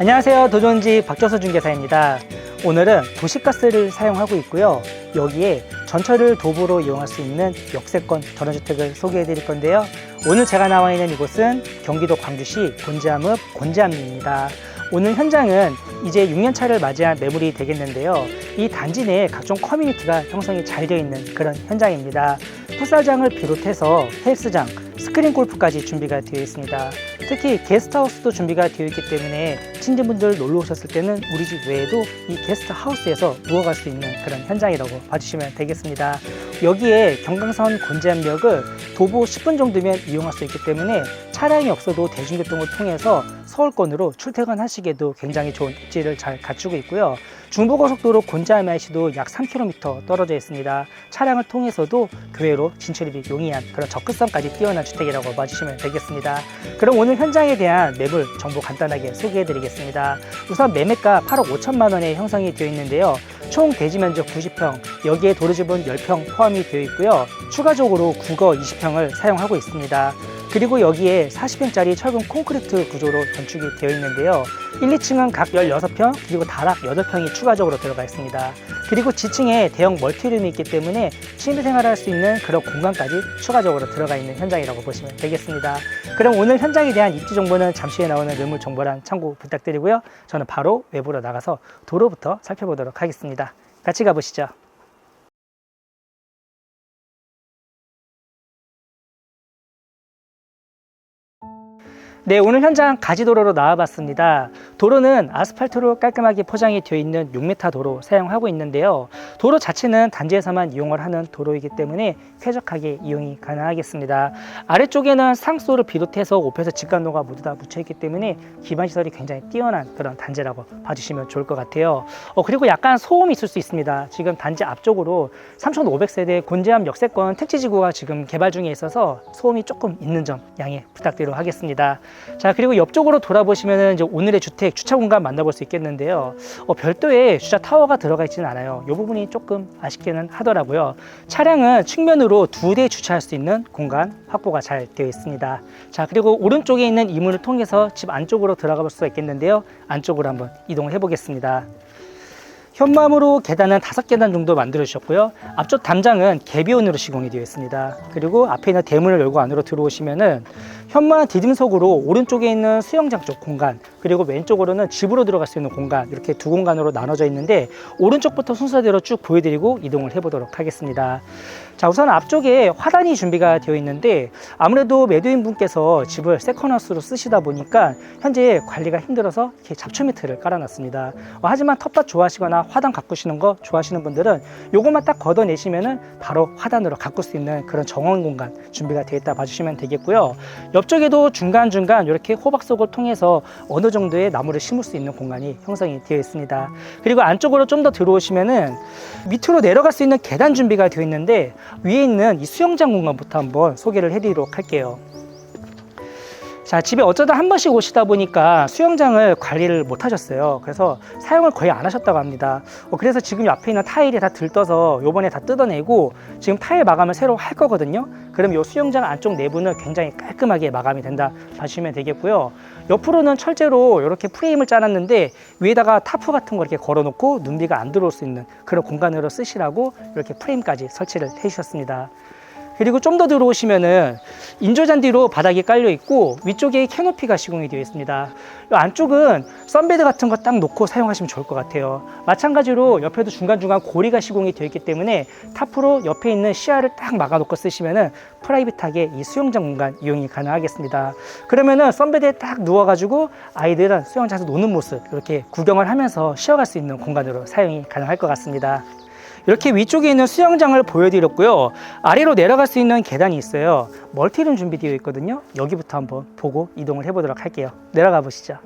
안녕하세요. 도전지 박정수 중개사입니다. 오늘은 도시가스를 사용하고 있고요. 여기에 전철을 도보로 이용할 수 있는 역세권 전원주택을 소개해 드릴 건데요. 오늘 제가 나와 있는 이곳은 경기도 광주시 곤지암읍 곤지암리입니다. 오늘 현장은 이제 6년차를 맞이한 매물이 되겠는데요. 이 단지 내에 각종 커뮤니티가 형성이 잘 되어 있는 그런 현장입니다. 풋살장을 비롯해서 헬스장, 스크린 골프까지 준비가 되어 있습니다. 특히 게스트하우스도 준비가 되어 있기 때문에 친지분들 놀러 오셨을 때는 우리 집 외에도 이 게스트하우스에서 누워갈 수 있는 그런 현장이라고 봐주시면 되겠습니다. 여기에 경강선 곤지암역을 도보 10분 정도면 이용할 수 있기 때문에 차량이 없어도 대중교통을 통해서 서울권으로 출퇴근하시기에도 굉장히 좋은 입지를 잘 갖추고 있고요. 중부고속도로 곤지암 IC도 약 3km 떨어져 있습니다. 차량을 통해서도 교외로 진출입이 용이한 그런 접근성까지 뛰어난 주택이라고 봐주시면 되겠습니다. 그럼 오늘 현장에 대한 매물 정보 간단하게 소개해 드리겠습니다. 우선 매매가 8억 5천만 원에 형성이 되어 있는데요. 총 대지 면적 90평, 여기에 도로지분 10평 포함이 되어 있고요. 추가적으로 국어 20평을 사용하고 있습니다. 그리고 여기에 40평짜리 철근 콘크리트 구조로 건축이 되어 있는데요. 1, 2층은 각 16평, 그리고 다락 8평이 추가적으로 들어가 있습니다. 그리고 지층에 대형 멀티룸이 있기 때문에 취미생활을 할 수 있는 그런 공간까지 추가적으로 들어가 있는 현장이라고 보시면 되겠습니다. 그럼 오늘 현장에 대한 입지 정보는 잠시 후에 나오는 매물 정보란 참고 부탁드리고요. 저는 바로 외부로 나가서 도로부터 살펴보도록 하겠습니다. 같이 가보시죠. 네, 오늘 현장 가지도로로 나와봤습니다. 도로는 아스팔트로 깔끔하게 포장이 되어 있는 6m 도로 사용하고 있는데요. 도로 자체는 단지에서만 이용을 하는 도로이기 때문에 쾌적하게 이용이 가능하겠습니다. 아래쪽에는 상수도를 비롯해서 오페서 직관로가 모두 다 묻혀있기 때문에 기반시설이 굉장히 뛰어난 그런 단지라고 봐주시면 좋을 것 같아요. 그리고 약간 소음이 있을 수 있습니다. 지금 단지 앞쪽으로 3,500세대 곤지암 역세권 택지지구가 지금 개발 중에 있어서 소음이 조금 있는 점 양해 부탁드리도록 하겠습니다. 자, 그리고 옆쪽으로 돌아보시면 이제 오늘의 주택 주차 공간 만나볼 수 있겠는데요. 별도의 주차 타워가 들어가 있지는 않아요. 이 부분이 조금 아쉽기는 하더라고요. 차량은 측면으로 2대 주차할 수 있는 공간 확보가 잘 되어 있습니다. 자, 그리고 오른쪽에 있는 이 문을 통해서 집 안쪽으로 들어가 볼 수가 있겠는데요. 안쪽으로 한번 이동을 해 보겠습니다. 현무암으로 계단은 5계단 정도 만들어 주셨고요. 앞쪽 담장은 개비온으로 시공이 되어 있습니다. 그리고 앞에 있는 대문을 열고 안으로 들어오시면은 현무암 디딤석으로 오른쪽에 있는 수영장 쪽 공간, 그리고 왼쪽으로는 집으로 들어갈 수 있는 공간, 이렇게 두 공간으로 나눠져 있는데 오른쪽부터 순서대로 쭉 보여드리고 이동을 해보도록 하겠습니다. 자, 우선 앞쪽에 화단이 준비가 되어 있는데 아무래도 매도인 분께서 집을 세컨하우스로 쓰시다 보니까 현재 관리가 힘들어서 이렇게 잡초 매트를 깔아놨습니다. 하지만 텃밭 좋아하시거나 화단 가꾸시는 거 좋아하시는 분들은 요것만 딱 걷어내시면은 바로 화단으로 가꿀 수 있는 그런 정원 공간 준비가 되어 있다 봐주시면 되겠고요. 옆쪽에도 중간중간 이렇게 호박석을 통해서 어느 정도의 나무를 심을 수 있는 공간이 형성이 되어 있습니다. 그리고 안쪽으로 좀 더 들어오시면은 밑으로 내려갈 수 있는 계단 준비가 되어 있는데 위에 있는 이 수영장 공간부터 한번 소개를 해드리도록 할게요. 자, 집에 어쩌다 한 번씩 오시다 보니까 수영장을 관리를 못 하셨어요. 그래서 사용을 거의 안 하셨다고 합니다. 그래서 지금 옆에 있는 타일이 다 들떠서 요번에 다 뜯어내고 지금 타일 마감을 새로 할 거거든요. 그럼 이 수영장 안쪽 내부는 굉장히 깔끔하게 마감이 된다 봐주시면 되겠고요. 옆으로는 철제로 이렇게 프레임을 짜놨는데 위에다가 타프 같은 거 이렇게 걸어놓고 눈비가 안 들어올 수 있는 그런 공간으로 쓰시라고 이렇게 프레임까지 설치를 해주셨습니다. 그리고 좀 더 들어오시면은 인조잔디로 바닥이 깔려 있고 위쪽에 캐노피가 시공이 되어 있습니다. 이 안쪽은 썬베드 같은 거 딱 놓고 사용하시면 좋을 것 같아요. 마찬가지로 옆에도 중간중간 고리가 시공이 되어 있기 때문에 타프로 옆에 있는 시야를 딱 막아 놓고 쓰시면은 프라이빗하게 이 수영장 공간 이용이 가능하겠습니다. 그러면은 썬베드에 딱 누워가지고 아이들은 수영장에서 노는 모습 이렇게 구경을 하면서 쉬어갈 수 있는 공간으로 사용이 가능할 것 같습니다. 이렇게 위쪽에 있는 수영장을 보여드렸고요. 아래로 내려갈 수 있는 계단이 있어요. 멀티룸 준비되어 있거든요. 여기부터 한번 보고 이동을 해보도록 할게요. 내려가 보시죠.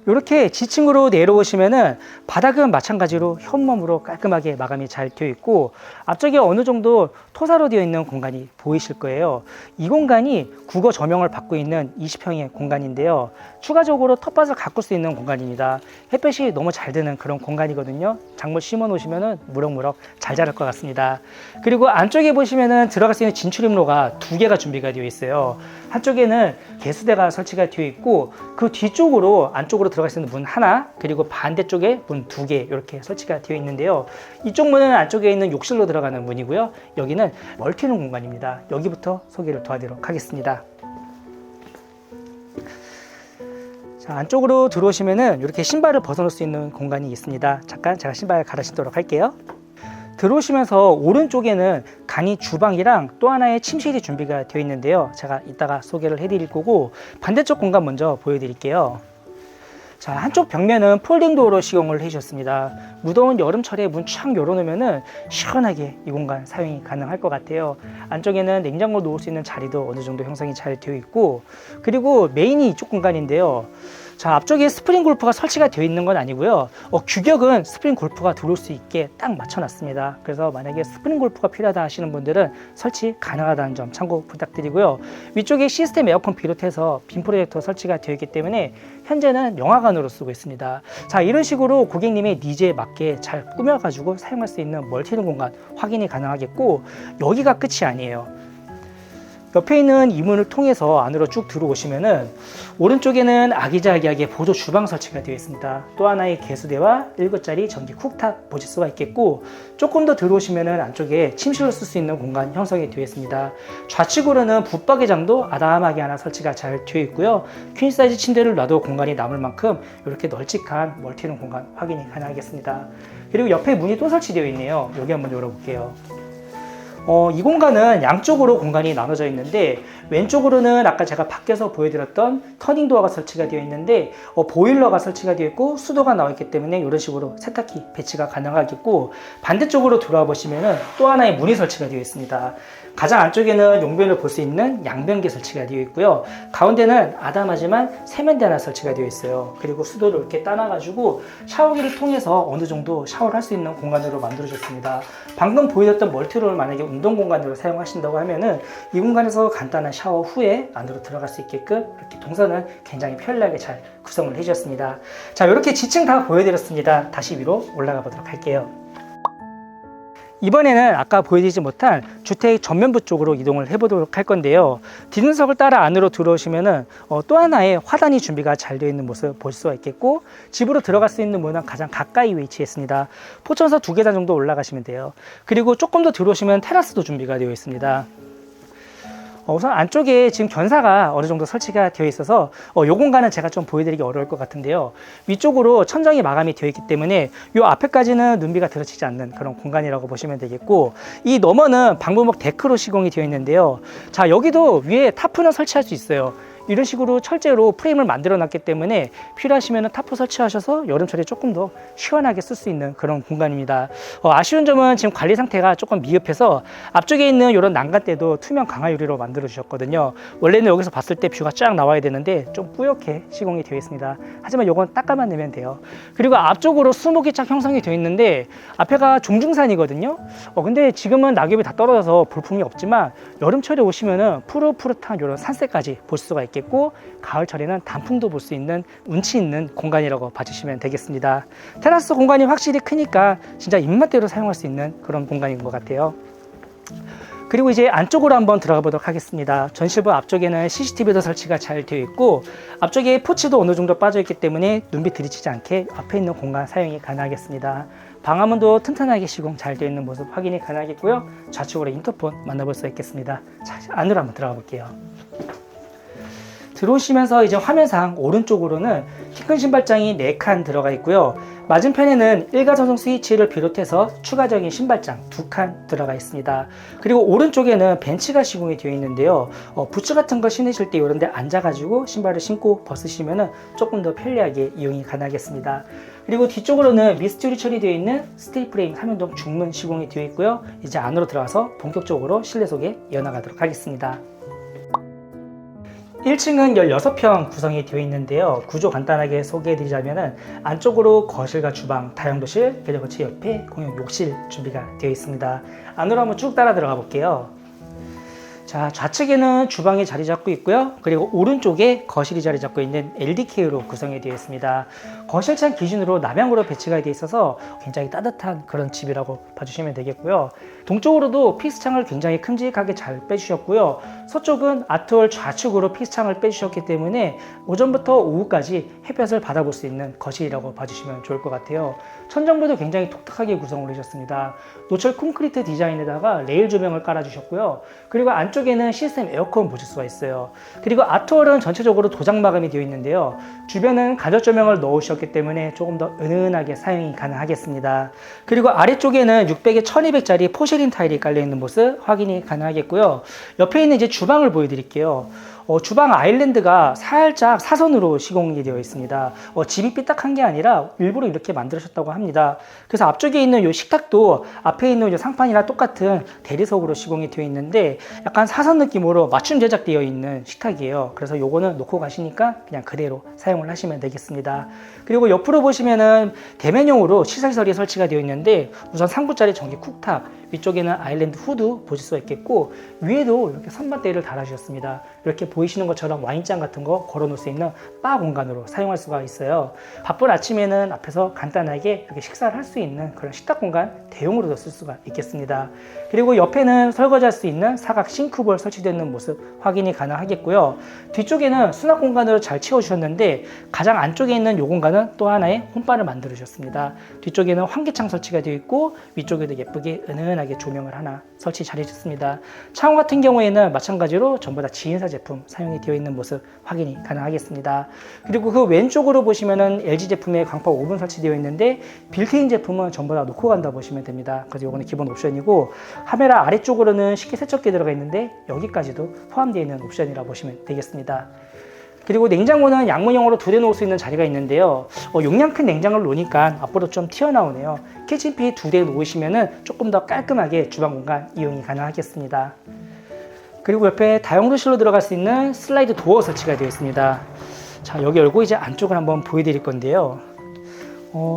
이렇게 지층으로 내려오시면은 바닥은 마찬가지로 현무암으로 깔끔하게 마감이 잘 되어 있고, 앞쪽에 어느 정도 토사로 되어 있는 공간이 보이실 거예요. 이 공간이 국어 조명을 받고 있는 20평의 공간인데요. 추가적으로 텃밭을 가꿀 수 있는 공간입니다. 햇볕이 너무 잘 드는 그런 공간이거든요. 작물 심어 놓으시면은 무럭무럭 잘 자랄 것 같습니다. 그리고 안쪽에 보시면은 들어갈 수 있는 진출입로가 2개가 준비가 되어 있어요. 한쪽에는 개수대가 설치가 되어 있고, 그 뒤쪽으로 안쪽으로 들어갈 수 있는 문 하나, 그리고 반대쪽에 문 2개 이렇게 설치가 되어 있는데요. 이쪽 문은 안쪽에 있는 욕실로 들어가는 문이고요. 여기는 멀티룸 공간입니다. 여기부터 소개를 도와드리도록 하겠습니다. 자, 안쪽으로 들어오시면은 이렇게 신발을 벗어놓을 수 있는 공간이 있습니다. 잠깐 제가 신발 갈아 신도록 할게요. 들어오시면서 오른쪽에는 간이 주방이랑 또 하나의 침실이 준비가 되어 있는데요. 제가 이따가 소개를 해드릴 거고, 반대쪽 공간 먼저 보여드릴게요. 자, 한쪽 벽면은 폴딩 도어로 시공을 해주셨습니다. 무더운 여름철에 문 쫙 열어놓으면은 시원하게 이 공간 사용이 가능할 것 같아요. 안쪽에는 냉장고 놓을 수 있는 자리도 어느 정도 형성이 잘 되어 있고, 그리고 메인이 이쪽 공간인데요. 자, 앞쪽에 스프링 골프가 설치가 되어 있는 건 아니고요. 규격은 스프링 골프가 들어올 수 있게 딱 맞춰놨습니다. 그래서 만약에 스프링 골프가 필요하다 하시는 분들은 설치 가능하다는 점 참고 부탁드리고요. 위쪽에 시스템 에어컨 비롯해서 빔 프로젝터 설치가 되어 있기 때문에 현재는 영화관으로 쓰고 있습니다. 자, 이런 식으로 고객님의 니즈에 맞게 잘 꾸며가지고 사용할 수 있는 멀티룸 공간 확인이 가능하겠고, 여기가 끝이 아니에요. 옆에 있는 이 문을 통해서 안으로 쭉 들어오시면은 오른쪽에는 아기자기하게 보조 주방 설치가 되어 있습니다. 또 하나의 개수대와 1구짜리 전기 쿡탑 보실 수가 있겠고, 조금 더 들어오시면은 안쪽에 침실을 쓸 수 있는 공간 형성이 되어 있습니다. 좌측으로는 붙박이장도 아담하게 하나 설치가 잘 되어 있고요. 퀸 사이즈 침대를 놔도 공간이 남을 만큼 이렇게 널찍한 멀티룸 공간 확인이 가능하겠습니다. 그리고 옆에 문이 또 설치되어 있네요. 여기 한번 열어볼게요. 이 공간은 양쪽으로 공간이 나눠져 있는데, 왼쪽으로는 아까 제가 밖에서 보여드렸던 터닝 도어가 설치가 되어 있는데, 보일러가 설치가 되어 있고 수도가 나와 있기 때문에 이런 식으로 세탁기 배치가 가능하겠고, 반대쪽으로 들어와 보시면은 또 하나의 문이 설치가 되어 있습니다. 가장 안쪽에는 용변을 볼 수 있는 양변기 설치가 되어 있고요. 가운데는 아담하지만 세면대 하나 설치가 되어 있어요. 그리고 수도를 이렇게 따놔가지고 샤워기를 통해서 어느 정도 샤워를 할 수 있는 공간으로 만들어졌습니다. 방금 보여줬던 멀티룸을 만약에 운동 공간으로 사용하신다고 하면은 이 공간에서 간단한 샤워 후에 안으로 들어갈 수 있게끔 이렇게 동선을 굉장히 편리하게 잘 구성을 해주셨습니다. 자, 이렇게 지층 다 보여드렸습니다. 다시 위로 올라가 보도록 할게요. 이번에는 아까 보여드리지 못한 주택 전면부 쪽으로 이동을 해보도록 할 건데요. 뒷문석을 따라 안으로 들어오시면은 또 하나의 화단이 준비가 잘 되어 있는 모습 보실 수가 있겠고, 집으로 들어갈 수 있는 문은 가장 가까이 위치했습니다. 포천서 2계단 정도 올라가시면 돼요. 그리고 조금 더 들어오시면 테라스도 준비가 되어 있습니다. 우선 안쪽에 지금 견사가 어느 정도 설치가 되어 있어서 이 공간은 제가 좀 보여드리기 어려울 것 같은데요. 위쪽으로 천정이 마감이 되어 있기 때문에 이 앞에까지는 눈비가 들어치지 않는 그런 공간이라고 보시면 되겠고, 이 너머는 방부목 데크로 시공이 되어 있는데요. 자, 여기도 위에 타프는 설치할 수 있어요. 이런 식으로 철제로 프레임을 만들어 놨기 때문에 필요하시면 타프 설치하셔서 여름철에 조금 더 시원하게 쓸 수 있는 그런 공간입니다. 아쉬운 점은 지금 관리 상태가 조금 미흡해서 앞쪽에 있는 이런 난간대도 투명 강화 유리로 만들어 주셨거든요. 원래는 여기서 봤을 때 뷰가 쫙 나와야 되는데 좀 뿌옇게 시공이 되어 있습니다. 하지만 이건 닦아만 내면 돼요. 그리고 앞쪽으로 수목이 쫙 형성이 되어 있는데, 앞에가 종중산이거든요. 근데 지금은 낙엽이 다 떨어져서 볼품이 없지만 여름철에 오시면은 푸릇푸릇한 이런 산세까지 볼 수가 있겠고, 가을철에는 단풍도 볼 수 있는 운치 있는 공간이라고 봐주시면 되겠습니다. 테라스 공간이 확실히 크니까 진짜 입맛대로 사용할 수 있는 그런 공간인 것 같아요. 그리고 이제 안쪽으로 한번 들어가 보도록 하겠습니다. 전실부 앞쪽에는 CCTV도 설치가 잘 되어 있고, 앞쪽에 포치도 어느 정도 빠져 있기 때문에 눈비 들이치지 않게 앞에 있는 공간 사용이 가능하겠습니다. 방화문도 튼튼하게 시공 잘 되어 있는 모습 확인이 가능하겠고요. 좌측으로 인터폰 만나볼 수 있겠습니다. 자, 안으로 한번 들어가 볼게요. 들어오시면서 이제 화면상 오른쪽으로는 키큰 신발장이 4칸 들어가 있고요. 맞은편에는 일가전송 스위치를 비롯해서 추가적인 신발장 2칸 들어가 있습니다. 그리고 오른쪽에는 벤치가 시공이 되어 있는데요. 부츠 같은 거 신으실 때 이런 데 앉아가지고 신발을 신고 벗으시면 조금 더 편리하게 이용이 가능하겠습니다. 그리고 뒤쪽으로는 미스트리 처리되어 있는 스틸 프레임 3연동 중문 시공이 되어 있고요. 이제 안으로 들어가서 본격적으로 실내 소개 이어나가도록 하겠습니다. 1층은 16평 구성이 되어 있는데요. 구조 간단하게 소개해드리자면 안쪽으로 거실과 주방, 다용도실, 그리고 제 옆에 공용 욕실 준비가 되어 있습니다. 안으로 한번 쭉 따라 들어가 볼게요. 자, 좌측에는 주방이 자리 잡고 있고요. 그리고 오른쪽에 거실이 자리 잡고 있는 LDK로 구성이 되어 있습니다. 거실창 기준으로 남향으로 배치가 되어 있어서 굉장히 따뜻한 그런 집이라고 봐주시면 되겠고요. 동쪽으로도 피스창을 굉장히 큼직하게 잘 빼주셨고요. 서쪽은 아트월 좌측으로 피스창을 빼주셨기 때문에 오전부터 오후까지 햇볕을 받아볼 수 있는 거실이라고 봐주시면 좋을 것 같아요. 천정부도 굉장히 독특하게 구성을 해주셨습니다. 노철 콘크리트 디자인에다가 레일 조명을 깔아주셨고요. 그리고 안쪽에는 시스템 에어컨 보실 수가 있어요. 그리고 아트월은 전체적으로 도장 마감이 되어 있는데요. 주변은 간접 조명을 넣으셨기 때문에 조금 더 은은하게 사용이 가능하겠습니다. 그리고 아래쪽에는 600에 1200짜리 포쉐린 타일이 깔려있는 모습 확인이 가능하겠고요. 옆에 있는 이제 주방을 보여드릴게요. 주방 아일랜드가 살짝 사선으로 시공이 되어 있습니다. 집이 삐딱한 게 아니라 일부러 이렇게 만들으셨다고 합니다. 그래서 앞쪽에 있는 이 식탁도 앞에 있는 이 상판이랑 똑같은 대리석으로 시공이 되어 있는데 약간 사선 느낌으로 맞춤 제작되어 있는 식탁이에요. 그래서 요거는 놓고 가시니까 그냥 그대로 사용을 하시면 되겠습니다. 그리고 옆으로 보시면은 대면용으로 시설이 설치가 되어 있는데 우선 3구짜리 전기 쿡탑, 위쪽에는 아일랜드 후드 보실 수가 있겠고 위에도 이렇게 선반대를 달아주셨습니다. 이렇게 보이시는 것처럼 와인잔 같은 거 걸어 놓을 수 있는 바 공간으로 사용할 수가 있어요. 바쁜 아침에는 앞에서 간단하게 이렇게 식사를 할 수 있는 그런 식탁 공간 대용으로도 쓸 수가 있겠습니다. 그리고 옆에는 설거지할 수 있는 사각 싱크볼 설치되어 있는 모습 확인이 가능하겠고요. 뒤쪽에는 수납 공간으로 잘 채워주셨는데 가장 안쪽에 있는 이 공간은 또 하나의 홈바를 만들어 주셨습니다. 뒤쪽에는 환기창 설치가 되어 있고 위쪽에도 예쁘게 은은하게 조명을 하나 설치 잘 해줬습니다. 창호 같은 경우에는 마찬가지로 전부 다 지인사 제품 사용이 되어 있는 모습 확인이 가능하겠습니다. 그리고 그 왼쪽으로 보시면은 LG 제품의 광파 오븐 설치되어 있는데 빌트인 제품은 전부 다 놓고 간다 보시면 됩니다. 그래서 이거는 기본 옵션이고 카메라 아래쪽으로는 식기세척기 들어가 있는데 여기까지도 포함되어 있는 옵션이라 보시면 되겠습니다. 그리고 냉장고는 양문형으로 2대 놓을 수 있는 자리가 있는데요. 용량 큰 냉장고를 놓으니까 앞으로 좀 튀어나오네요. 키친피 2대 놓으시면 조금 더 깔끔하게 주방 공간 이용이 가능하겠습니다. 그리고 옆에 다용도실로 들어갈 수 있는 슬라이드 도어 설치가 되어 있습니다. 자, 여기 열고 이제 안쪽을 한번 보여드릴 건데요.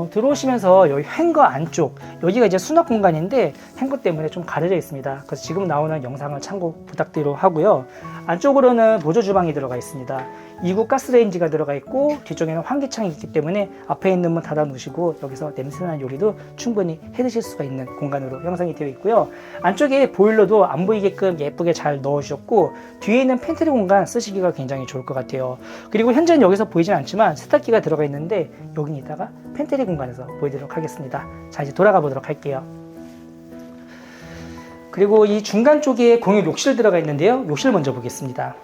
들어오시면서 여기 행거 안쪽, 여기가 이제 수납 공간인데 행거 때문에 좀 가려져 있습니다. 그래서 지금 나오는 영상을 참고 부탁드리도록 하고요. 안쪽으로는 보조 주방이 들어가 있습니다. 2구 가스레인지가 들어가 있고 뒤쪽에는 환기창이 있기 때문에 앞에 있는 문 닫아 놓으시고 여기서 냄새나는 요리도 충분히 해 드실 수가 있는 공간으로 형성이 되어 있고요. 안쪽에 보일러도 안 보이게끔 예쁘게 잘 넣어 주셨고 뒤에 있는 팬트리 공간 쓰시기가 굉장히 좋을 것 같아요. 그리고 현재는 여기서 보이진 않지만 세탁기가 들어가 있는데 여기 있다가 팬트리 공간에서 보여드리도록 하겠습니다. 자, 이제 돌아가 보도록 할게요. 그리고 이 중간 쪽에 공용 욕실 들어가 있는데요. 욕실 먼저 보겠습니다.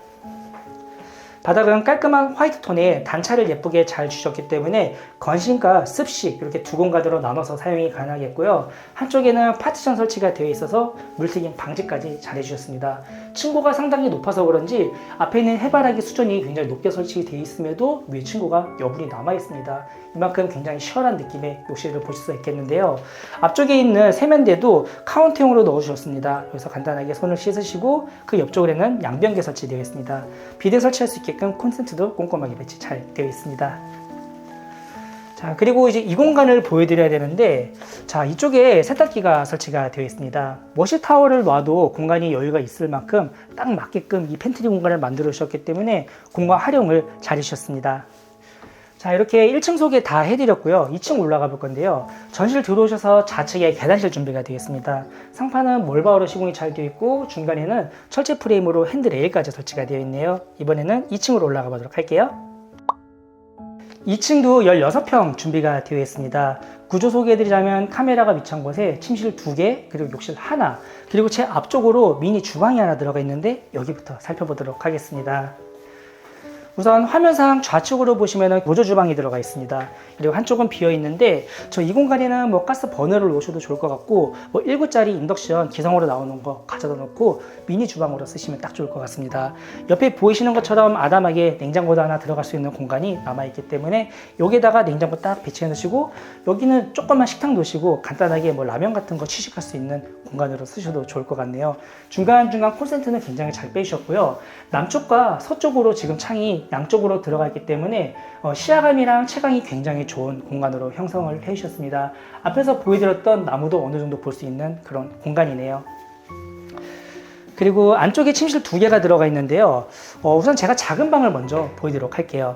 바닥은 깔끔한 화이트 톤에 단차를 예쁘게 잘 주셨기 때문에 건식과 습식 이렇게 두 공간으로 나눠서 사용이 가능하겠고요. 한쪽에는 파티션 설치가 되어 있어서 물튀김 방지까지 잘 해주셨습니다. 층고가 상당히 높아서 그런지 앞에 있는 해바라기 수전이 굉장히 높게 설치되어 있음에도 위에 층고가 여분이 남아 있습니다. 이만큼 굉장히 시원한 느낌의 욕실을 보실 수 있겠는데요. 앞쪽에 있는 세면대도 카운트형으로 넣어주셨습니다. 여기서 간단하게 손을 씻으시고 그 옆쪽에는 양변기 설치되어 있습니다. 비데 설치할 수 있게끔 콘센트도 꼼꼼하게 배치 잘 되어 있습니다. 자, 그리고 이제 이 공간을 보여드려야 되는데, 자, 이쪽에 세탁기가 설치가 되어 있습니다. 워시 타워를 놔도 공간이 여유가 있을 만큼 딱 맞게끔 이 팬트리 공간을 만들어 주셨기 때문에 공간 활용을 잘 해주셨습니다. 자, 이렇게 1층 소개 다 해드렸고요. 2층 올라가 볼 건데요. 전실 들어오셔서 좌측에 계단실 준비가 되어 있습니다. 상판은 몰바우로 시공이 잘 되어 있고 중간에는 철제 프레임으로 핸드레일까지 설치가 되어 있네요. 이번에는 2층으로 올라가 보도록 할게요. 2층도 16평 준비가 되어 있습니다. 구조 소개해드리자면 카메라가 위치한 곳에 침실 2개, 그리고 욕실 하나, 그리고 제 앞쪽으로 미니 주방이 하나 들어가 있는데 여기부터 살펴보도록 하겠습니다. 우선 화면상 좌측으로 보시면 보조 주방이 들어가 있습니다. 그리고 한쪽은 비어 있는데 저 이 공간에는 뭐 가스 버너를 놓으셔도 좋을 것 같고 뭐 1구짜리 인덕션 기성으로 나오는 거 가져다 놓고 미니 주방으로 쓰시면 딱 좋을 것 같습니다. 옆에 보이시는 것처럼 아담하게 냉장고도 하나 들어갈 수 있는 공간이 남아있기 때문에 여기에다가 냉장고 딱 배치해 놓으시고 여기는 조그만 식탁 놓으시고 간단하게 뭐 라면 같은 거 취식할 수 있는 공간으로 쓰셔도 좋을 것 같네요. 중간중간 콘센트는 굉장히 잘 빼주셨고요. 남쪽과 서쪽으로 지금 창이 양쪽으로 들어가 있기 때문에 시야감이랑 채광이 굉장히 좋은 공간으로 형성을 해주셨습니다. 앞에서 보여드렸던 나무도 어느 정도 볼 수 있는 그런 공간이네요. 그리고 안쪽에 침실 2개가 들어가 있는데요. 우선 제가 작은 방을 먼저 보여드리도록 할게요.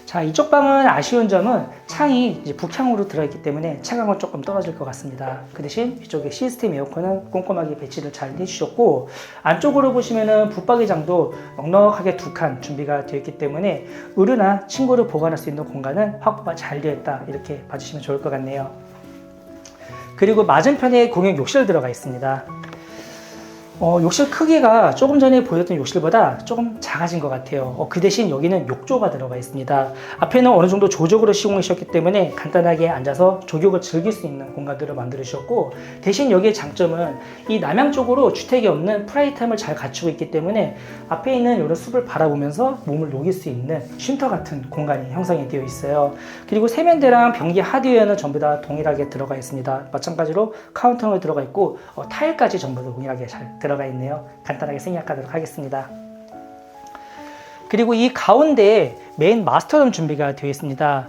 자, 이쪽 방은 아쉬운 점은 창이 이제 북향으로 들어있기 때문에 채광은 조금 떨어질 것 같습니다. 그 대신 이쪽에 시스템 에어컨은 꼼꼼하게 배치를 잘 해주셨고 안쪽으로 보시면은 붙박이장도 넉넉하게 2칸 준비가 되어 있기 때문에 의류나 침구를 보관할 수 있는 공간은 확보가 잘 되어 있다 이렇게 봐주시면 좋을 것 같네요. 그리고 맞은편에 공용 욕실 들어가 있습니다. 욕실 크기가 조금 전에 보였던 욕실보다 조금 작아진 것 같아요. 그 대신 여기는 욕조가 들어가 있습니다. 앞에는 어느 정도 조적으로 시공해 주셨기 때문에 간단하게 앉아서 조격을 즐길 수 있는 공간들을 만들어 주셨고 대신 여기의 장점은 이 남향 쪽으로 주택이 없는 프라이텀을 잘 갖추고 있기 때문에 앞에 있는 이런 숲을 바라보면서 몸을 녹일 수 있는 쉼터 같은 공간이 형성이 되어 있어요. 그리고 세면대랑 변기 하드웨어는 전부 다 동일하게 들어가 있습니다. 마찬가지로 카운터가 들어가 있고 타일까지 전부 다 동일하게 잘 들어가 있네요. 간단하게 생략하도록 하겠습니다. 그리고 이 가운데에 메인 마스터룸 준비가 되어 있습니다.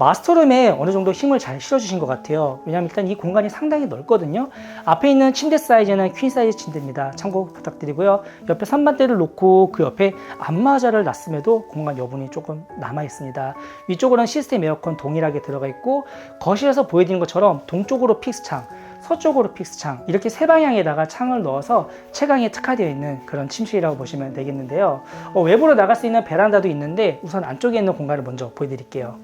마스터룸에 어느 정도 힘을 잘 실어주신 것 같아요. 왜냐하면 일단 이 공간이 상당히 넓거든요. 앞에 있는 침대 사이즈는 퀸 사이즈 침대입니다. 참고 부탁드리고요. 옆에 선반대를 놓고 그 옆에 안마자를 놨음에도 공간 여분이 조금 남아 있습니다. 위쪽으로는 시스템 에어컨 동일하게 들어가 있고 거실에서 보여드린 것처럼 동쪽으로 픽스창, 서쪽으로 픽스창 이렇게 세 방향에다가 창을 넣어서 채광에 특화되어 있는 그런 침실이라고 보시면 되겠는데요. 외부로 나갈 수 있는 베란다도 있는데 우선 안쪽에 있는 공간을 먼저 보여드릴게요.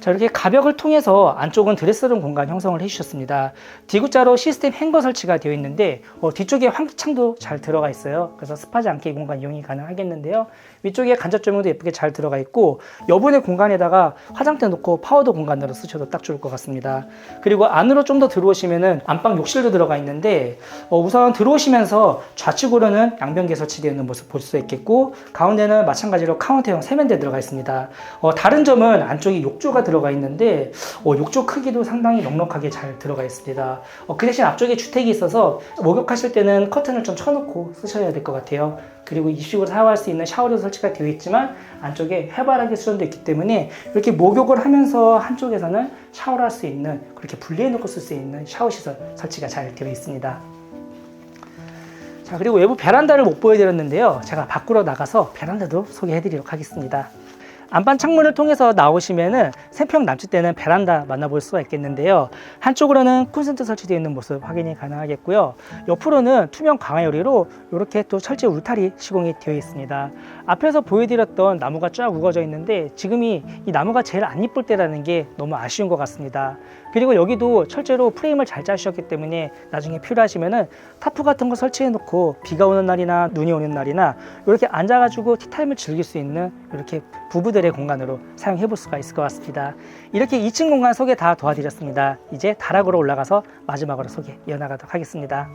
자, 이렇게 가벽을 통해서 안쪽은 드레스룸 공간 형성을 해주셨습니다. D구자로 시스템 행거 설치가 되어 있는데 뒤쪽에 환기창도 잘 들어가 있어요. 그래서 습하지 않게 이 공간 이용이 가능하겠는데요. 위쪽에 간접 조명도 예쁘게 잘 들어가 있고 여분의 공간에다가 화장대 놓고 파우더 공간으로 쓰셔도 딱 좋을 것 같습니다. 그리고 안으로 좀 더 들어오시면은 안방 욕실도 들어가 있는데 우선 들어오시면서 좌측으로는 양변기 설치되어 있는 모습 볼 수 있겠고 가운데는 마찬가지로 카운터형 세면대 들어가 있습니다. 다른 점은 안쪽에 욕조가 들어가 있는데 욕조 크기도 상당히 넉넉하게 잘 들어가 있습니다. 그 대신 앞쪽에 주택이 있어서 목욕하실 때는 커튼을 좀 쳐놓고 쓰셔야 될 것 같아요. 그리고 입식으로 사용할 수 있는 샤워도 설치가 되어 있지만 안쪽에 해바라기 수전도 있기 때문에 이렇게 목욕을 하면서 한쪽에서는 샤워를 할 수 있는 그렇게 분리해 놓고 쓸 수 있는 샤워 시설 설치가 잘 되어 있습니다. 자, 그리고 외부 베란다를 못 보여드렸는데요. 제가 밖으로 나가서 베란다도 소개해 드리도록 하겠습니다. 안방 창문을 통해서 나오시면은 생평 남측대는 베란다 만나볼 수가 있겠는데요. 한쪽으로는 콘센트 설치되어 있는 모습 확인이 가능하겠고요. 옆으로는 투명 강화유리로 이렇게 또 철제 울타리 시공이 되어 있습니다. 앞에서 보여드렸던 나무가 쫙 우거져 있는데 지금이 이 나무가 제일 안 이쁠 때라는 게 너무 아쉬운 것 같습니다. 그리고 여기도 철제로 프레임을 잘 짜주셨기 때문에 나중에 필요하시면은 타프 같은 거 설치해 놓고 비가 오는 날이나 눈이 오는 날이나 이렇게 앉아가지고 티타임을 즐길 수 있는 이렇게 부부들의 공간으로 사용해 볼 수가 있을 것 같습니다. 이렇게 2층 공간 소개 다 도와드렸습니다. 이제 다락으로 올라가서 마지막으로 소개 이어나가도록 하겠습니다.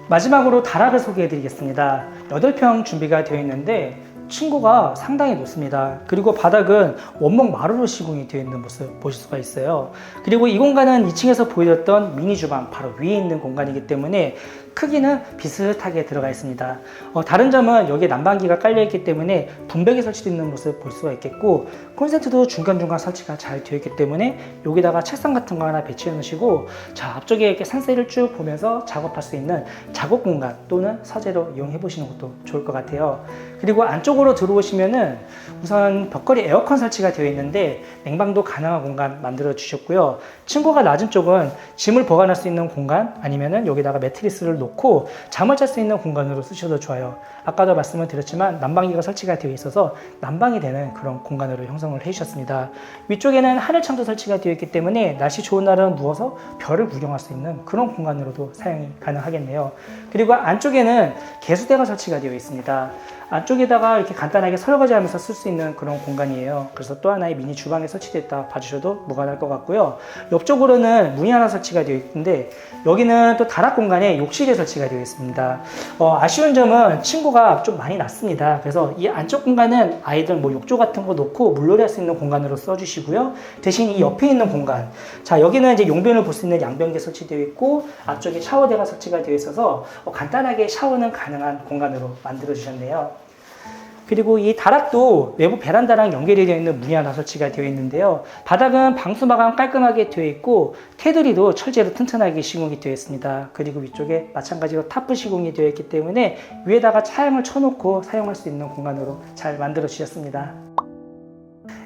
마지막으로 다락을 소개해 드리겠습니다. 8평 준비가 되어 있는데 층고가 상당히 높습니다. 그리고 바닥은 원목 마루로 시공이 되어 있는 모습 보실 수가 있어요. 그리고 이 공간은 2층에서 보여줬던 미니 주방 바로 위에 있는 공간이기 때문에 크기는 비슷하게 들어가 있습니다. 다른 점은 여기에 난방기가 깔려 있기 때문에 분배기 설치되어 있는 모습 볼 수가 있겠고 콘센트도 중간중간 설치가 잘 되어 있기 때문에 여기다가 책상 같은 거 하나 배치해 놓으시고 자, 앞쪽에 이렇게 산세를 쭉 보면서 작업할 수 있는 작업 공간 또는 서재로 이용해 보시는 것도 좋을 것 같아요. 그리고 안쪽으로 들어오시면은 우선 벽걸이 에어컨 설치가 되어 있는데 냉방도 가능한 공간 만들어 주셨고요. 층고가 낮은 쪽은 짐을 보관할 수 있는 공간 아니면은 여기다가 매트리스를 놓고 잠을 잘 수 있는 공간으로 쓰셔도 좋아요. 아까도 말씀을 드렸지만 난방기가 설치가 되어 있어서 난방이 되는 그런 공간으로 형성을 해주셨습니다. 위쪽에는 하늘창도 설치가 되어 있기 때문에 날씨 좋은 날은 누워서 별을 구경할 수 있는 그런 공간으로도 사용이 가능하겠네요. 그리고 안쪽에는 개수대가 설치가 되어 있습니다. 안쪽에다가 이렇게 간단하게 설거지하면서 쓸 수 있는 그런 공간이에요. 그래서 또 하나의 미니 주방에 설치되어 봐주셔도 무관할 것 같고요. 옆쪽으로는 문이 하나 설치가 되어 있는데 여기는 또 다락 공간에 욕실이 설치가 되어 있습니다. 아쉬운 점은 친구가 좀 많이 낮습니다. 그래서 이 안쪽 공간은 아이들 뭐 욕조 같은 거 놓고 물놀이 할 수 있는 공간으로 써주시고요. 대신 이 옆에 있는 공간, 자 여기는 이제 용변을 볼 수 있는 양변기 설치되어 있고 앞쪽에 샤워대가 설치가 되어 있어서 간단하게 샤워는 가능한 공간으로 만들어 주셨네요. 그리고 이 다락도 외부 베란다랑 연결이 되어 있는 문이 하나 설치가 되어 있는데요. 바닥은 방수 마감 깔끔하게 되어 있고 테두리도 철제로 튼튼하게 시공이 되어 있습니다. 그리고 위쪽에 마찬가지로 타프 시공이 되어 있기 때문에 위에다가 차량을 쳐놓고 사용할 수 있는 공간으로 잘 만들어 주셨습니다.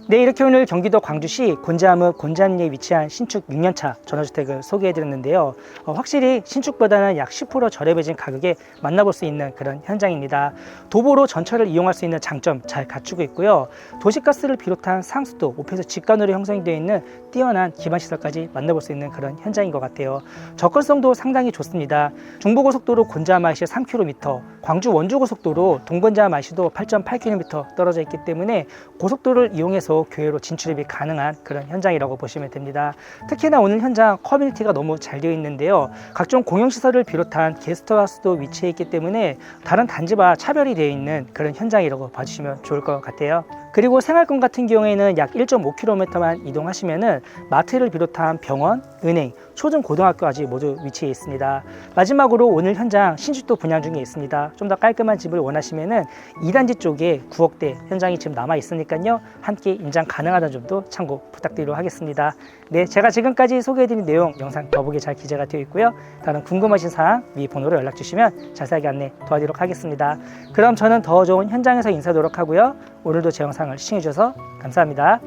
네, 이렇게 오늘 경기도 광주시 곤자암읍 곤자암리에 위치한 신축 6년차 전원주택을 소개해드렸는데요. 확실히 신축보다는 약 10% 저렴해진 가격에 만나볼 수 있는 그런 현장입니다. 도보로 전철을 이용할 수 있는 장점 잘 갖추고 있고요. 도시가스를 비롯한 상수도, 오폐수 직관으로 형성이 되어 있는 뛰어난 기반시설까지 만나볼 수 있는 그런 현장인 것 같아요. 접근성도 상당히 좋습니다. 중부고속도로 곤자암 IC 3km, 광주 원주고속도로 동곤자암 IC도 8.8km 떨어져 있기 때문에 고속도로를 이용해서 교외로 진출입이 가능한 그런 현장이라고 보시면 됩니다. 특히나 오늘 현장 커뮤니티가 너무 잘 되어 있는데요. 각종 공용시설을 비롯한 게스트하우스도 위치해 있기 때문에 다른 단지와 차별이 되어 있는 그런 현장이라고 봐주시면 좋을 것 같아요. 그리고 생활권 같은 경우에는 약 1.5km만 이동하시면은 마트를 비롯한 병원, 은행, 초중고등학교까지 모두 위치해 있습니다. 마지막으로 오늘 현장 신축도 분양 중에 있습니다. 좀 더 깔끔한 집을 원하시면은 2단지 쪽에 9억대 현장이 지금 남아 있으니까요. 함께 임장 가능하다는 점도 참고 부탁드리도록 하겠습니다. 네, 제가 지금까지 소개해드린 내용 영상 더보기에 잘 기재가 되어 있고요. 다른 궁금하신 사항 위 번호로 연락 주시면 자세하게 안내 도와드리도록 하겠습니다. 그럼 저는 더 좋은 현장에서 인사드리도록 하고요. 오늘도 제 영상을 시청해 주셔서 감사합니다.